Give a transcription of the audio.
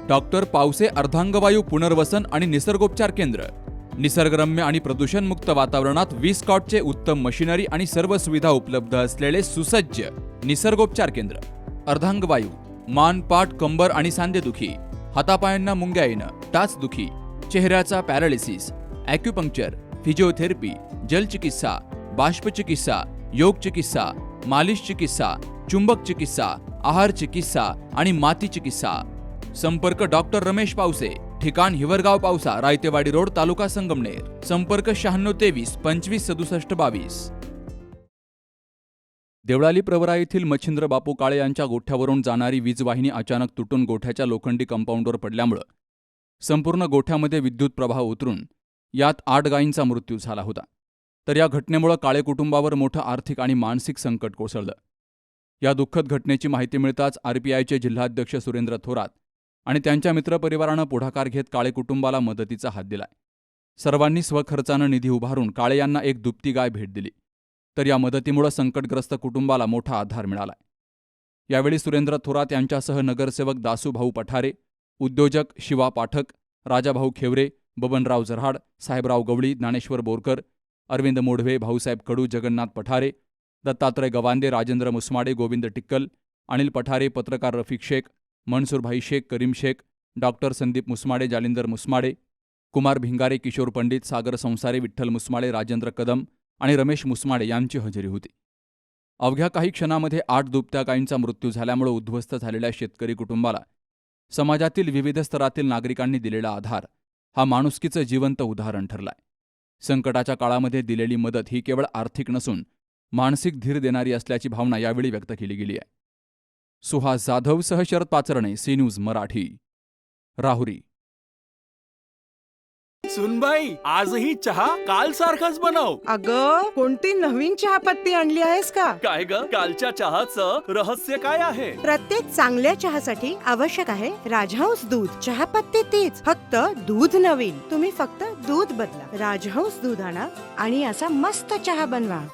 Doctor Pawase अर्धांगवायू पुनर्वसन आणि निसर्गोपचार केंद्र. निसर्गरम्य आणि प्रदूषणमुक्त वातावरणात 20 कॉटचे उत्तम मशिनरी आणि सर्व सुविधा उपलब्ध असलेले सुसज्ज निसर्गोपचार केंद्र. अर्धांगवायू, मान, पाठ, कंबर आणि सांधेदुखी, हातापायांना मुंग्या येणं, टाचदुखी, चेहऱ्याचा पॅरालिसिस, ॲक्युपंक्चर, फिजिओथेरपी, जलचिकित्सा, बाष्पचिकित्सा, योग चिकित्सा, मालिश चिकित्सा, चुंबक चिकित्सा, आहार चिकित्सा आणि माती चिकित्सा. संपर्क डॉक्टर रमेश पावसे, ठिकाण हिवरगाव पावसा, रायतेवाडी रोड, तालुका संगमनेर. संपर्क 9623 25 67 22. देवळाली प्रवरा येथील मच्छिंद्र बापू काळे यांच्या गोठ्यावरून जाणारी वीजवाहिनी अचानक तुटून गोठ्याच्या लोखंडी कंपाऊंडवर पडल्यामुळं संपूर्ण गोठ्यामध्ये विद्युत प्रवाह उतरून यात 8 गायींचा मृत्यू झाला होता. तर या घटनेमुळे काळे कुटुंबावर मोठं आर्थिक आणि मानसिक संकट कोसळलं. या दुःखद घटनेची माहिती मिळताच आरपीआयचे जिल्हाध्यक्ष सुरेंद्र थोरात आणि त्यांच्या मित्रपरिवारानं पुढाकार घेत काळे कुटुंबाला मदतीचा हात दिलाय. सर्वांनी स्वखर्चानं निधी उभारून काळे यांना एक दुभती गाय भेट दिली. तर या मदतीमुळे संकटग्रस्त कुटुंबाला मोठा आधार मिळालाय. यावेळी सुरेंद्र थोरात यांच्यासह नगरसेवक दासूभाऊ पठारे, उद्योजक शिवा पाठक, राजाभाऊ खेवरे, बबनराव जरहाड, साहेबराव गवळी, ज्ञानेश्वर बोरकर, अरविंद मोढवे, भाऊसाहेब कडू, जगन्नाथ पठारे, दत्तात्रय गवांदे, राजेंद्र मुसमाडे, गोविंद टिक्कल, अनिल पठारे, पत्रकार रफिक शेख, मनसूरभाई शेख, करीम शेख, डॉक्टर संदीप मुसमाडे, जालिंदर मुसमाडे, कुमार भिंगारे, किशोर पंडित, सागर संसारे, विठ्ठल मुसमाडे, राजेंद्र कदम आणि रमेश मुसमाडे यांची हजेरी होती. अवघ्या काही क्षणामध्ये 8 दुभत्या गायींचा मृत्यू झाल्यामुळे उद्ध्वस्त झालेल्या शेतकरी कुटुंबाला समाजातील विविध स्तरातील नागरिकांनी दिलेला आधार हा माणुसकीचं जिवंत उदाहरण ठरलाय. संकटाच्या काळामध्ये दिलेली मदत ही केवळ आर्थिक नसून मानसिक धीर देणारी असल्याची भावना यावेळी व्यक्त केली गेली आहे. सुहास जाधव सह शरद पाचरणे, सी न्यूज मराठी, राहुरी. सुनबाई, आजही चहा काल सारखाच बनव. अगं, कोणती नवीन चहापत्ती आणली आहेस का? काय ग, कालच्या चहाचं रहस्य काय आहे? प्रत्येक चांगल्या चहासाठी आवश्यक आहे राजहंस दूध. चहापत्ती तीच, फक्त दूध नवीन. तुम्ही फक्त दूध बदला. राजहंस दूध आणा आणि असा मस्त चहा बनवा.